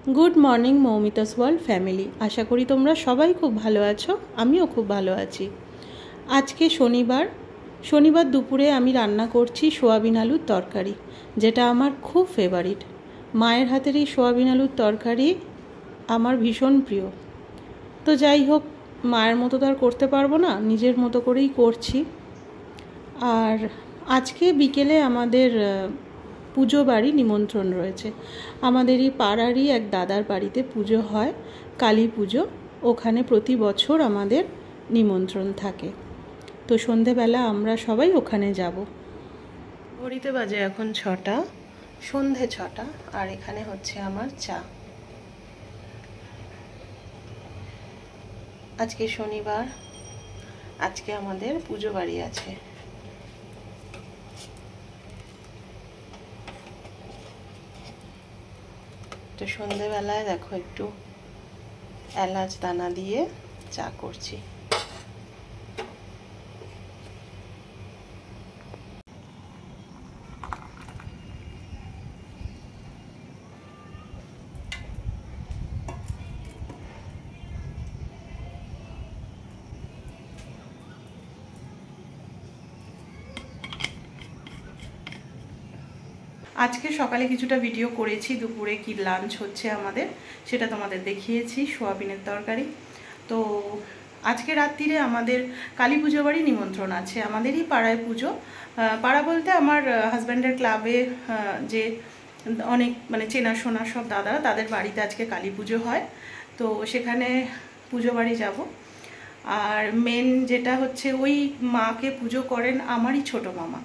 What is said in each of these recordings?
Good morning Moumita's world family. आशा करी तोमरा सबाई खूब भालो आछो, आमिओ खूब भालो आछि। आज के शनिवार दुपुरे आमी रान्ना करछि सोयाबिन आलुर तरकारी, जेटा आमार खूब फेभारिट। मायेर हातेर एई सोयाबिन आलुर तरकारी आमार भीषण प्रिय। तो जाई होक, मायेर मतो तो आर करते पारबो ना, निजेर मतो करेई करछि। आर आजके बिकेले आमादेर पुजो बाड़ी निमंत्रण रयेछे। आमादेरई पाड़ारई एक दादार बाड़ीते पुजो हय, काली पुजो। ओखाने प्रति बछर आमादेर निमंत्रण थाके। तो सन्ध्येबेला आमरा सबाई ओखाने जाबो। घड़िते बाजे एखन 6टा, सन्ধ্যে 6টা। আর এখানে হচ্ছে আমার চা। আজকে শনিবার, আজকে আমাদের পুজো বাড়ি আছে। তো সন্ধ্যেবেলায় দেখো একটু এলাচ দানা দিয়ে চা করছি। आज के सकाले किछुटा भिडियो करेছি, दुपुरे कि लांच होच्छे आमादेर सेटा तोमादेर देखिएছি, सोयाबिनेर तरकारी। तो आज के रात्रिरे आमादेर काली पुजो बाड़ी निमंत्रण आछे। आमादेरই पाड़ाय पुजो, पाड़ा बोलते आमार हाजबैंडेर क्लाबे जे अनेक माने चेनाशोना सब दादा तादेर बाड़ीते आजके काली पुजो हय। तो सेखाने पुजो बाड़ी जाबो। और मेन जेटा होच्छे ओई माके पुजो करेन आमारই छोटो मामा।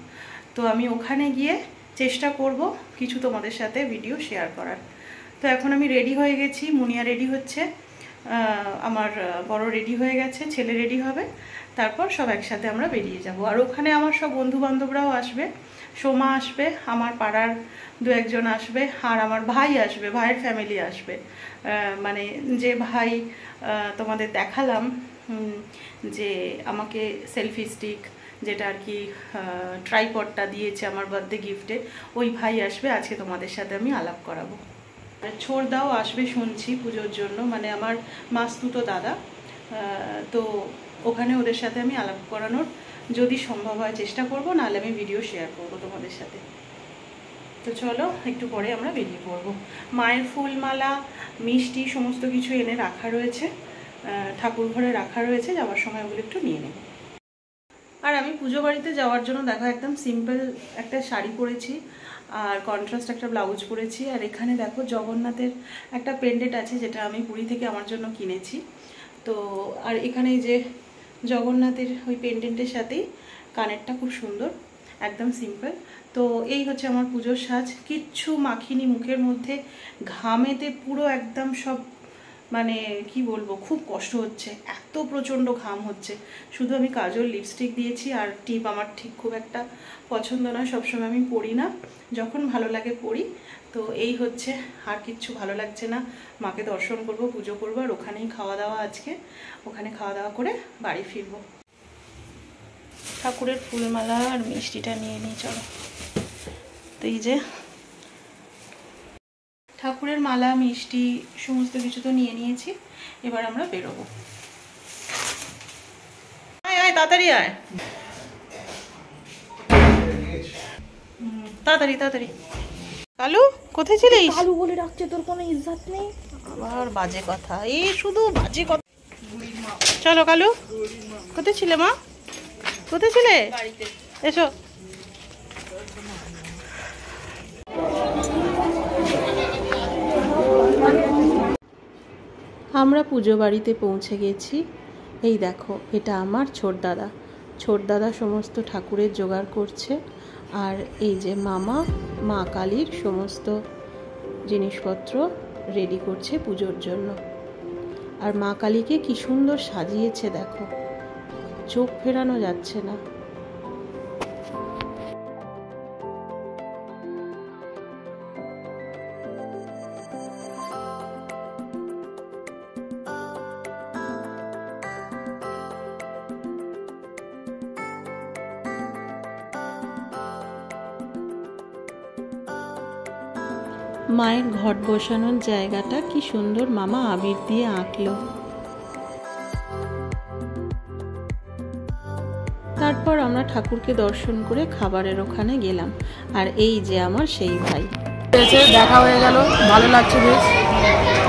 तो आमी ओखाने गिये চেষ্টা করব কিছু তোমাদের সাথে ভিডিও শেয়ার করার। তো এখন আমি রেডি হয়ে গেছি, মুনিয়া রেডি হচ্ছে, আমার বড় রেডি হয়ে গেছে, ছেলে রেডি হবে, তারপর সব একসাথে আমরা বেরিয়ে যাব। আর ওখানে আমার সব বন্ধু বান্ধবরাও আসবে, সোমা আসবে, আমার পাড়ার দু একজন আসবে, আর আমার ভাই আসবে, ভাইয়ের ফ্যামিলি আসবে। মানে যে ভাই তোমাদের দেখালাম যে আমাকে সেলফি স্টিক যেটা আর কি ট্রাইপডটা দিয়েছে আমার বার্থডে গিফটে, ওই ভাই আসবে। আজকে তোমাদের সাথে আমি আলাপ করাবো। ছোড়দাও আসবে শুনছি পুজোর জন্য, মানে আমার মাস্তুতো দাদা। তো ওখানে ওদের সাথে আমি আলাপ করানোর যদি সম্ভব হয় চেষ্টা করব, নাহলে আমি ভিডিও শেয়ার করব তোমাদের সাথে। তো চলো একটু পরে আমরা বেরিয়ে পড়ব। মায়ের ফুলমালা মিষ্টি সমস্ত কিছু এনে রাখা রয়েছে, ঠাকুর ঘরে রাখা রয়েছে, যাওয়ার সময় ওগুলো একটু নিয়ে নেব। আর আমি পুজো বাড়িতে যাওয়ার জন্য দেখো একদম সিম্পল একটা শাড়ি পরেছি, আর কন্ট্রাস্ট একটা ব্লাউজ পরেছি। আর এখানে দেখো জগন্নাথের একটা পেন্ডেন্ট আছে, যেটা আমি পুরী থেকে আমার জন্য কিনেছি। তো আর এখানে যে জগন্নাথের ওই পেন্ডেন্টের সাথেই কানেরটা খুব সুন্দর, একদম সিম্পল। তো এই হচ্ছে আমার পুজোর সাজ। কিচ্ছু মাখিনি মুখের মধ্যে, ঘামেতে পুরো একদম সব, মানে কি বলবো, খুব কষ্ট হচ্ছে, এত প্রচণ্ড ঘাম হচ্ছে। শুধু আমি কাজল লিপস্টিক দিয়েছি, আর টিপ আমার ঠিক খুব একটা পছন্দ নয়, সবসময় আমি পরি না, যখন ভালো লাগে পরি। তো এই হচ্ছে, আর কিচ্ছু ভালো লাগছে না। মাকে দর্শন করব, পুজো করবো, আর ওখানেই খাওয়া দাওয়া আজকে। ওখানে খাওয়া দাওয়া করে বাড়ি ফিরবো। ঠাকুরের ফুলমালা আর মিষ্টিটা নিয়ে নিই, চলো। তো এই যে ঠাকুরের মালা মিষ্টি সমস্ত কিছু তো নিয়ে নিয়েছি, এবার আমরা বেরোবো। আয় আয়, তাড়াতাড়ি আয়, তাড়াতাড়ি তাড়াতাড়ি। কালু কোথায় ছিলিস? কালু বলে ডাকছে, তোর কোনো ইজ্জত নেই। আবার বাজে কথা, এই শুধু বাজে কথা। চলো কালু, কোথায় ছিলে মা? কোথায় ছিলে? এসো। আমরা পুজো বাড়িতে পৌঁছে গেছি। এই দেখো, এটা আমার ছোটদাদা সমস্ত ঠাকুরের জোগাড় করছে। আর এই যে মামা মা কালীর সমস্ত জিনিসপত্র রেডি করছে পুজোর জন্য। আর মা কালীকে কি সুন্দর সাজিয়েছে দেখো, চোখ ফেরানো যাচ্ছে না। মায়ের ঘট বসানোর জায়গাটা কি সুন্দর মামা আবির দিয়ে আঁকলো। তারপর আমরা ঠাকুরকে দর্শন করে খাবারের ওখানে গেলাম। আর এই যে আমার সেই ভাই, দেখা হয়ে গেল, ভালো লাগছে বেশ।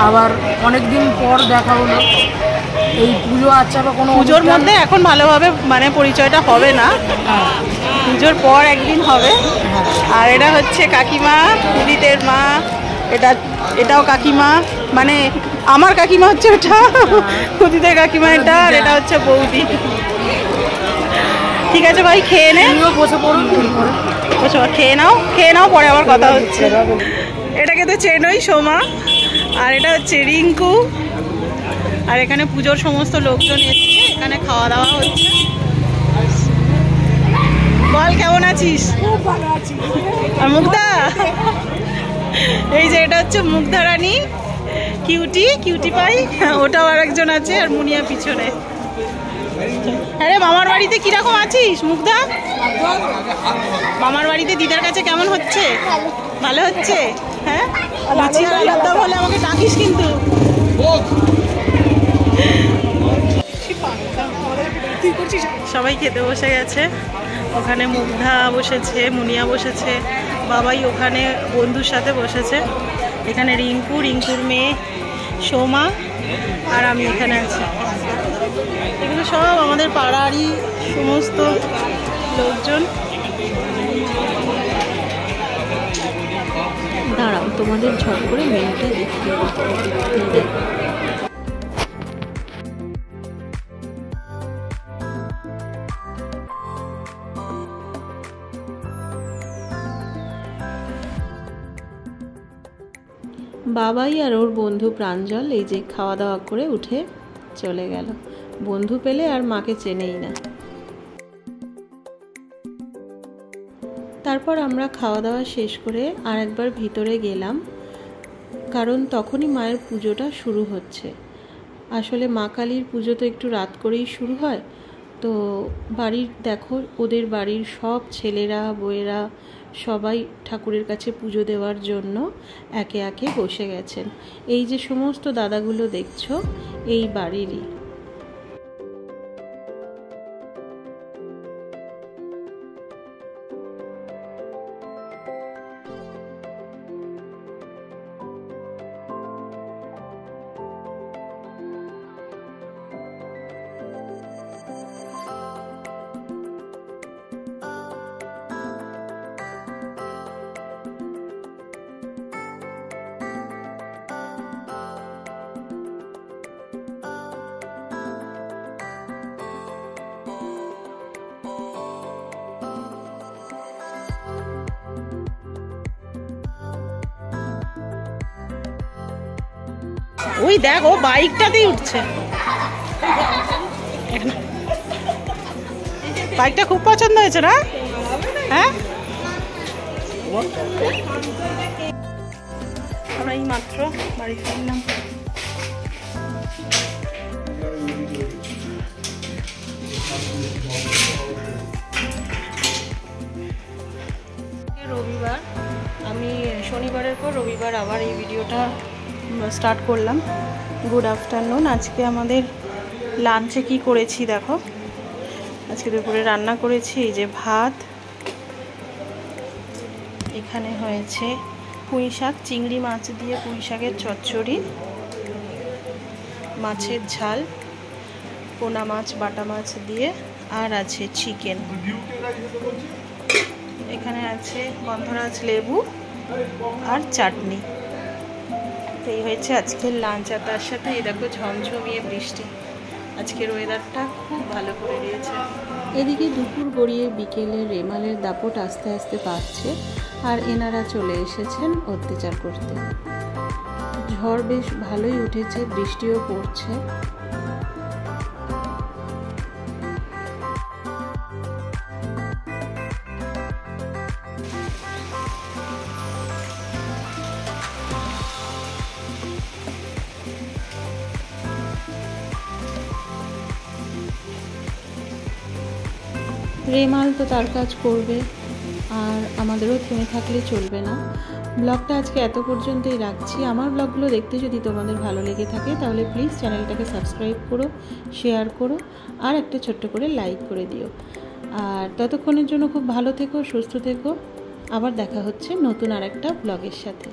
আবার অনেকদিন পর দেখা হলো। এই পুজো আচ্ছা বা কোনো পুজোর মধ্যে এখন ভালোভাবে মানে পরিচয়টা হবে না, পুজোর পর একদিন হবে। আর এটা হচ্ছে কাকিমা, উদিতের মা। এটাও কাকিমা, মানে আমার কাকিমা হচ্ছে ওটা, উদিতের কাকিমা এটা। আর এটা হচ্ছে বৌদি। ঠিক আছে ভাই, খেয়ে নে, বসে পড়ুন, খেয়ে নাও, পরে আবার কথা হচ্ছে। এটাকে তো চেনই, সোমা। আর এটা হচ্ছে রিঙ্কু। আর এখানে পুজোর সমস্ত লোকজন এসছে, এখানে খাওয়া দাওয়া হচ্ছে। বল কেমন আছিস? খুব ভালো আছি। আর মুগ্ধা, এই যে এটা হচ্ছে মুগ্ধা রানী, কিউটি পাই। ওটাও আর একজন আছে, আর মুনিয়া পিছনে। আরে মামার বাড়িতে কিরকম আছিস মুগ্ধা? মামার বাড়িতে দিদার কাছে কেমন হচ্ছে? ভালো হচ্ছে? হ্যাঁ, লুচি আর আলুর দম হলে আমাকে ডাকিস কিন্তু। সবাই খেতে বসে গেছে। ওখানে মুগ্ধা বসেছে, মুনিয়া বসেছে, বাবাই ওখানে বন্ধুর সাথে বসেছে। এখানে রিঙ্কুর মেয়ে সোমা, আর আমি এখানে আছি। এগুলো সব আমাদের পাড়ারই সমস্ত লোকজন। দাঁড়াও, তোমাদের ঝট করে মেনুটা দেখতে। বাবাই আর ওর বন্ধু প্রাঞ্জল এই যে খাওয়া দাওয়া করে উঠে চলে গেল। বন্ধু পেলে আর মাকে চেনেই না। তারপর আমরা খাওয়া দাওয়া শেষ করে আর একবার ভিতরে গেলাম, কারণ তখনই মায়ের পুজোটা শুরু হচ্ছে। আসলে মা কালীর পুজো তো একটু রাত করেই শুরু হয়। তো বাড়ির দেখো, ওদের বাড়ির সব ছেলেরা বউয়েরা সবাই ঠাকুরের কাছে পুজো দেওয়ার জন্য একে একে বসে গেছেন। এই যে সমস্ত দাদাগুলো দেখছো, এই বাড়িরই। ওই দেখ, ও বাইকটাতেই উঠছে। বাইকটা খুব পছন্দ হয়েছে না? হ্যাঁ, আমরা এই মাত্র বাড়ি ফিরলাম। রবিবার, আমি শনিবারের পর রবিবার আবার এই ভিডিওটা স্টার্ট করলাম। Good afternoon. আজকে আমাদের লাঞ্চে কি করেছি দেখো। আজকে দুপুরে রান্না করেছি এই যে ভাত, এখানে হয়েছে পুঁই শাক, চিংড়ি মাছ দিয়ে পুঁই শাকের চচ্চড়ি, মাছের ঝাল, পোনা মাছ বাটা মাছ দিয়ে, আর আছে চিকেন। এখানে আছে গন্ধরাজ লেবু আর চাটনি। এই হয়েছে আজকের লাঞ্চ। আর তার সাথে এই দেখো ঝমঝমিয়ে বৃষ্টি। আজকের ওয়েদারটা খুব ভালো করে দিয়েছে। এদিকে দুপুর গড়িয়ে বিকেলে রেমালের দাপট আস্তে আস্তে পাচ্ছে, আর এনারা চলে এসেছেন অত্যাচার করতে। ঝড় বেশ ভালোই উঠেছে, বৃষ্টিও পড়ছে। রেমাল তো তার কাজ করবে, আর আমাদেরও থেমে থাকলে চলবে না। ব্লগটা আজকে এত পর্যন্তই রাখছি। আমার ব্লগগুলো দেখতে যদি তোমাদের ভালো লেগে থাকে তাহলে প্লিজ চ্যানেলটাকে সাবস্ক্রাইব করো, শেয়ার করো আর একটা ছোট্ট করে লাইক করে দিও। আর ততক্ষণের জন্য খুব ভালো থেকো, সুস্থ থেকো। আবার দেখা হচ্ছে নতুন আর একটা ব্লগের সাথে।